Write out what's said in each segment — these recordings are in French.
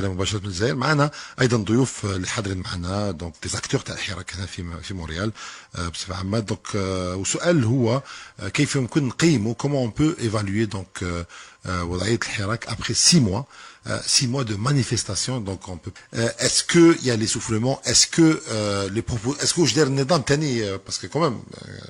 مباشرة من الجزائر. معنا ايضا ضيوف اللي حاضرين معنا دونك دي زاكتور تاع الحراك هنا في مونريال بصفه عامه. دونك والسؤال هو كيف يمكن نقيموا كومون اون بو ايفالوي دونك وضعيه الحراك ابري 6 mois 6 mois de manifestation. Donc on peut est-ce que il y a l'essoufflement, est-ce que les propos, est-ce que je dirais النظام تاني parce que quand même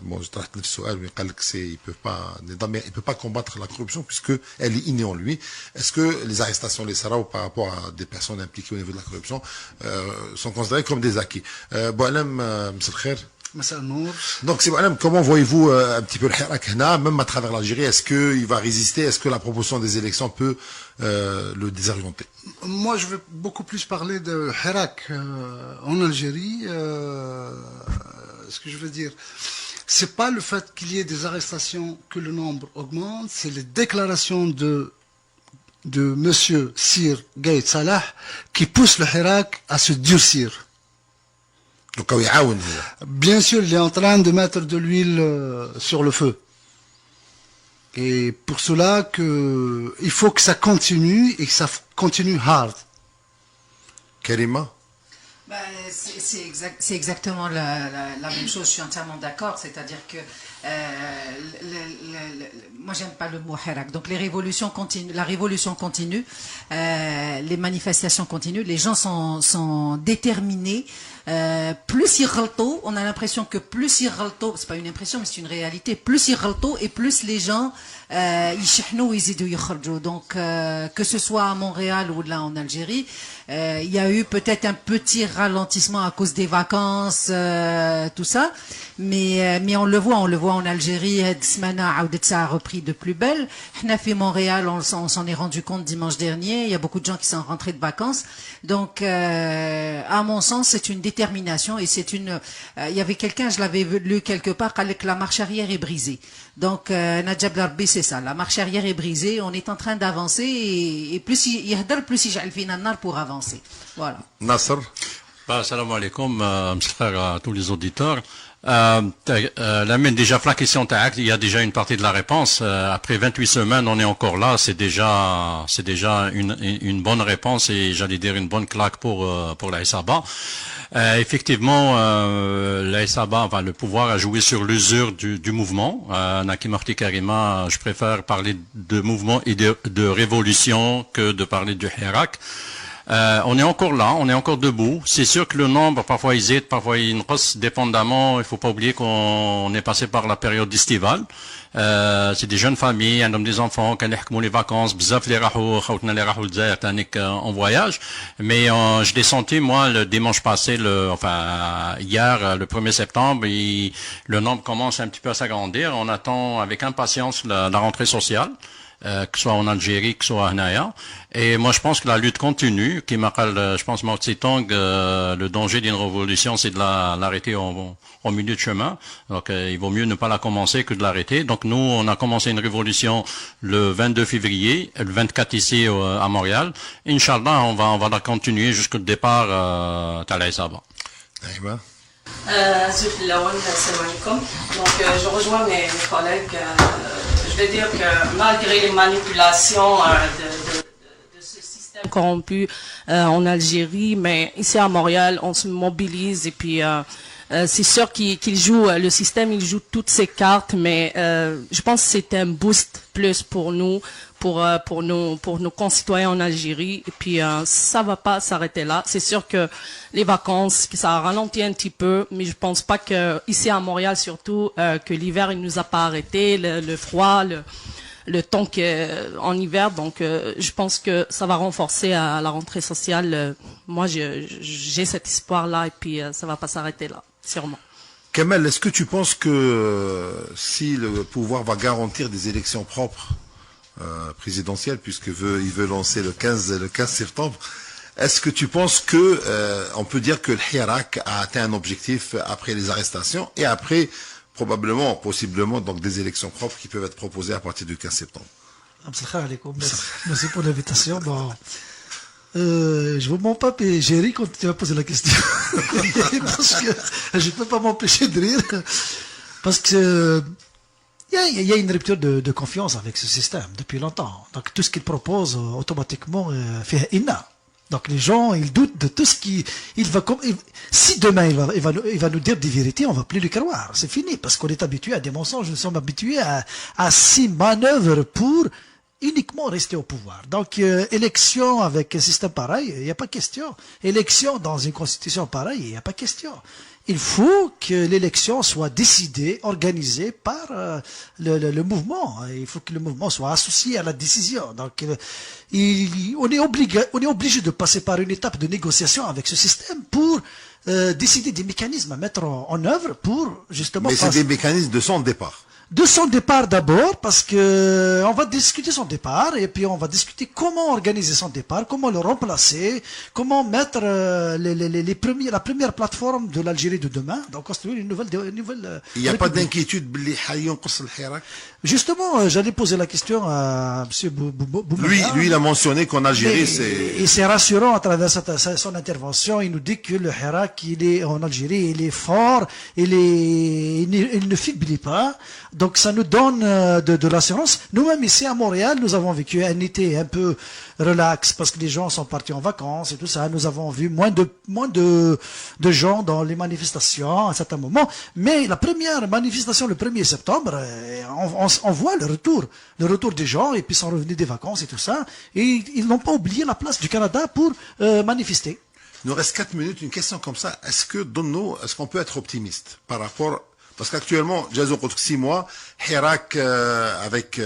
bon je طرحت نفس السؤال mais قال لك il peut pas النظام il peut pas combattre la corruption puisque elle est innée en lui. Est-ce que les arrestations les sarao par rapport à des personnes impliquées au niveau de la corruption sont considérées comme des acquis? Boualem monsieur le khair. Donc, c'est voilà, comment voyez-vous un petit peu le Hirak Hna, même à travers l'Algérie, est-ce qu'il va résister, est-ce que la proposition des élections peut le désorienter? Moi, je veux beaucoup plus parler de Hirak en Algérie. Ce que je veux dire, c'est pas le fait qu'il y ait des arrestations que le nombre augmente, c'est les déclarations de monsieur Sir Gaït Salah qui poussent le Hirak à se durcir. Bien sûr, il est en train de mettre de l'huile sur le feu. Et pour cela, il faut que ça continue et que ça continue hard. Karima? C'est exactement la même chose, je suis entièrement d'accord, c'est-à-dire que moi j'aime pas le mot hirak, donc les révolutions continuent, la révolution continue, les manifestations continuent, les gens sont déterminés. Plus ils râlent, on a l'impression que plus ils râlent, c'est pas une impression mais c'est une réalité, plus ils râlent et plus les gens يشحنوا ويزيدوا يخرجوا. Donc que ce soit à Montréal ou là en Algérie, il y a eu peut-être un petit ralentissement à cause des vacances, tout ça, mais on le voit en Algérie. Cette semaine ça a repris de plus belle. Hna fi Montréal, on s'en est rendu compte dimanche dernier. Il y a beaucoup de gens qui sont rentrés de vacances. Donc à mon sens, c'est une détermination et c'est une. Il y avait quelqu'un, je l'avais lu quelque part, que la marche arrière est brisée. Donc Najab Larbi, c'est ça. La marche arrière est brisée. On est en train d'avancer et plus il yahdar, plus il ja'al fina nar pour avancer. Voilà. Nasser. Salam alaikum, à tous les auditeurs. Déjà, la question il y a déjà une partie de la réponse. Après 28 semaines, on est encore là. C'est déjà une bonne réponse et j'allais dire une bonne claque pour la SABA. Effectivement, la SABA, enfin, le pouvoir a joué sur l'usure du mouvement. Naki Marti Karima, je préfère parler de mouvement et de révolution que de parler du Hirak. On est encore là, on est encore debout. C'est sûr que le nombre, parfois il zède, parfois il nqas, dépendamment. Il faut pas oublier qu'on est passé par la période estivale. C'est des jeunes familles, un homme, des enfants, qui ont les vacances, bzaf les rahou, khawtna les rahou l'Zaïr, en voyage. Mais je l'ai senti, moi, le dimanche passé, hier, le 1er septembre, le nombre commence un petit peu à s'agrandir. On attend avec impatience la rentrée sociale. Que ce soit en Algérie, que ce soit à Hnaya. Et moi, je pense que la lutte continue. Je pense, Mao Tse-tung, le danger d'une révolution, c'est de l'arrêter au milieu de chemin. Donc, il vaut mieux ne pas la commencer que de l'arrêter. Donc, nous, on a commencé une révolution le 22 février, le 24 ici à Montréal. Inch'Allah, on va la continuer jusqu'au départ à l'Aïsaba. Naïma. Salam alaikum. Donc, je rejoins mes collègues. Je veux dire que malgré les manipulations de ce système corrompu en Algérie, mais ici à Montréal, on se mobilise et puis c'est sûr qu'il joue, le système, il joue toutes ses cartes, mais je pense que c'est un boost plus pour nous, pour nos concitoyens en Algérie. Et puis ça va pas s'arrêter là. C'est sûr que les vacances, ça a ralenti un petit peu, mais je pense pas que ici à Montréal surtout que l'hiver il nous a pas arrêté, le froid, le temps en hiver. Donc je pense que ça va renforcer à la rentrée sociale. Moi j'ai cet espoir là et puis ça va pas s'arrêter là, sûrement. Kamel, est-ce que tu penses que si le pouvoir va garantir des élections propres présidentielles, puisqu'il veut lancer le 15 septembre, est-ce que tu penses que on peut dire que le Hirak a atteint un objectif après les arrestations et après possiblement donc des élections propres qui peuvent être proposées à partir du 15 septembre? Merci pour l'invitation. Bon, je vous mens pas, mais j'ai ri quand tu m'as posé la question. Parce que je ne peux pas m'empêcher de rire. Parce que il y a une rupture de confiance avec ce système depuis longtemps. Donc tout ce qu'il propose, automatiquement, fait inna. Donc les gens, ils doutent de tout ce qui... Si demain il va nous dire des vérités, on va plus le croire. C'est fini, parce qu'on est habitué à des mensonges, nous sommes habitués à ces manœuvres pour uniquement rester au pouvoir. Donc, élection avec un système pareil, il n'y a pas question. Élection dans une constitution pareille, il n'y a pas question. Il faut que l'élection soit décidée, organisée par le mouvement. Il faut que le mouvement soit associé à la décision. Donc, on est obligé de passer par une étape de négociation avec ce système pour décider des mécanismes à mettre en œuvre pour justement... Mais c'est des mécanismes de son départ. De son départ d'abord, parce que on va discuter son départ, et puis on va discuter comment organiser son départ, comment le remplacer, comment mettre la première plateforme de l'Algérie de demain, donc construire une nouvelle Il n'y a pas république. d'inquiétude باللي حينقص الحراك. Justement, j'allais poser la question à M. Boumediene. Lui, il a mentionné qu'en Algérie, Mais- c'est... Et c'est rassurant à travers son intervention. Il nous dit que le Hirak, en Algérie, il est fort, il ne faiblit pas. Donc ça nous donne de l'assurance. Nous-mêmes ici à Montréal, nous avons vécu un été un peu relax parce que les gens sont partis en vacances et tout ça. Nous avons vu moins de gens dans les manifestations à un certain moment. Mais la première manifestation, le 1er septembre, on voit le retour des gens et puis ils sont revenus des vacances et tout ça. Et ils n'ont pas oublié la place du Canada pour manifester. Il nous reste 4 minutes, une question comme ça. Est-ce qu'on peut être optimiste par rapport... Parce qu'actuellement, Jazo contre 6 mois, Hirak avec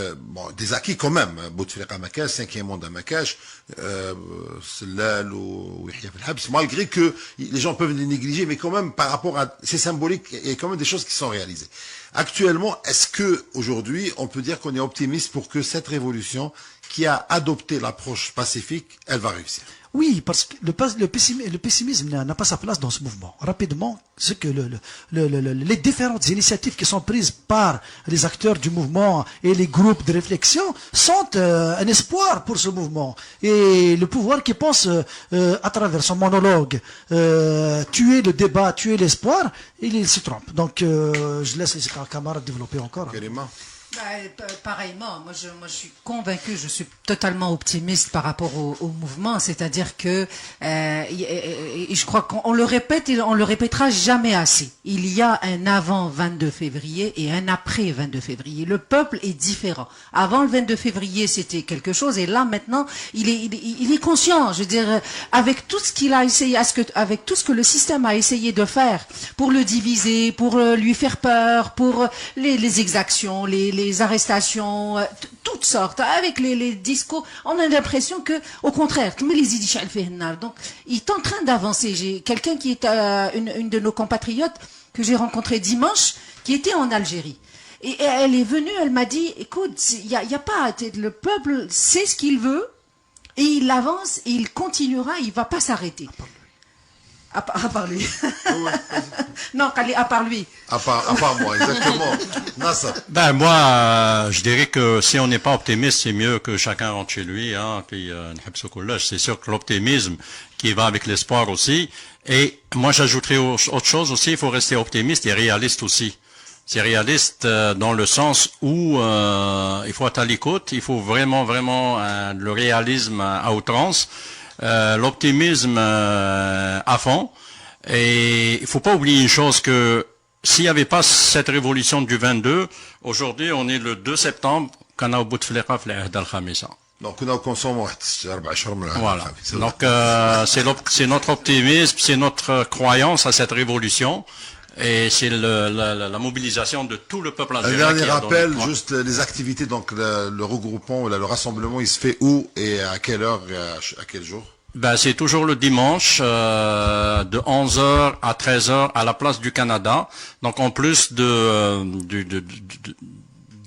des acquis quand même. Bouteflika Makash, 5e monde à Makash, Sellal ou Yahya Belhabs, malgré que les gens peuvent les négliger, mais quand même par rapport à ces symboliques, il y a quand même des choses qui sont réalisées. Actuellement, est-ce que aujourd'hui, on peut dire qu'on est optimiste pour que cette révolution qui a adopté l'approche pacifique, elle va réussir? Oui, parce que le pessimisme n'a pas sa place dans ce mouvement. Rapidement, c'est que les différentes initiatives qui sont prises par les acteurs du mouvement et les groupes de réflexion sont un espoir pour ce mouvement. Et le pouvoir qui pense à travers son monologue tuer le débat, tuer l'espoir, il se trompe. Donc je laisse les camarades développer encore. Carrément. Pareillement, moi je suis convaincue, je suis totalement optimiste par rapport au mouvement, c'est-à-dire que et je crois qu'on le répète et on le répétera jamais assez. Il y a un avant 22 février et un après 22 février. Le peuple est différent. Avant le 22 février, c'était quelque chose et là maintenant, il est conscient, je veux dire, avec tout ce qu'il a essayé, avec tout ce que le système a essayé de faire pour le diviser, pour lui faire peur, pour les exactions, les arrestations, toutes sortes, avec les discours, on a l'impression que, au contraire, donc il est en train d'avancer. J'ai quelqu'un qui est une de nos compatriotes que j'ai rencontré dimanche, qui était en Algérie. Et elle est venue, elle m'a dit, écoute, il y a pas, le peuple sait ce qu'il veut, et il avance, et il continuera, il va pas s'arrêter. À part lui. Non, à part lui. À part moi, exactement. Nassa. Ben moi, je dirais que si on n'est pas optimiste, c'est mieux que chacun rentre chez lui. Hein, puis c'est sûr que l'optimisme qui va avec l'espoir aussi. Et moi, j'ajouterais autre chose aussi. Il faut rester optimiste et réaliste aussi. C'est réaliste dans le sens où il faut être à l'écoute. Il faut vraiment le réalisme à outrance. L'optimisme à fond. Et il faut pas oublier une chose, que s'il n'y avait pas cette révolution du 22, aujourd'hui on est le 2 septembre, qu'on a au bout de Bouteflika في العهد الخامس. Donc, on a consommé 4 أشهر من العام. Voilà. Donc c'est notre optimisme, c'est notre croyance à cette révolution. Et c'est la mobilisation de tout le peuple algérien. Un dernier rappel, juste les activités, donc le regroupement, le rassemblement, il se fait où et à quelle heure, à quel jour? Ben, c'est toujours le dimanche, de 11h à 13h à la place du Canada. Donc, en plus de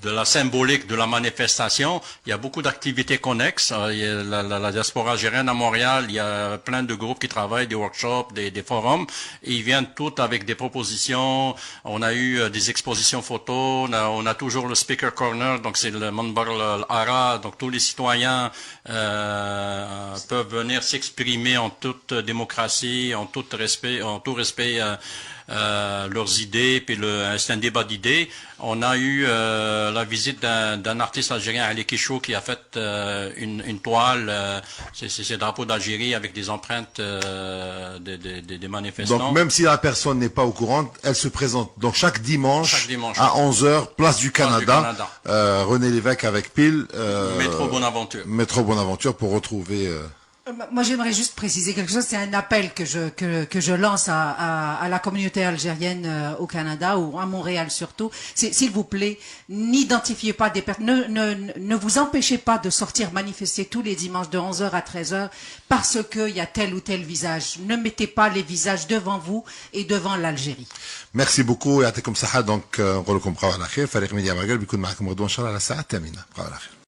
la symbolique de la manifestation, il y a beaucoup d'activités connexes. Il y a la diaspora algérienne à Montréal, il y a plein de groupes qui travaillent, des workshops, des forums, et ils viennent tous avec des propositions. On a eu des expositions photos, on a toujours le speaker corner, donc c'est le Manbar al-Ara, donc tous les citoyens peuvent venir s'exprimer en toute démocratie, en tout respect leurs idées, puis c'est un débat d'idées. On a eu la visite d'un artiste algérien, Ali Kichou, qui a fait une toile, c'est le drapeau d'Algérie avec des empreintes des manifestants. Donc même si la personne n'est pas au courant, elle se présente donc chaque dimanche à 11h, place du Canada. René Lévesque avec pile. Métro Bonaventure pour retrouver... Moi, j'aimerais juste préciser quelque chose. C'est un appel que je lance à la communauté algérienne au Canada ou à Montréal surtout. S'il vous plaît, n'identifiez pas des personnes. Ne vous empêchez pas de sortir manifester tous les dimanches de 11h à 13h parce qu'il y a tel ou tel visage. Ne mettez pas les visages devant vous et devant l'Algérie. Merci beaucoup. يعطيكم الصحة. Donc نقول لكم بقاو على خير. فريق ميديا ماغرب بيكون معكم غدوة إن شاء الله على الساعة 8. بقاو على خير.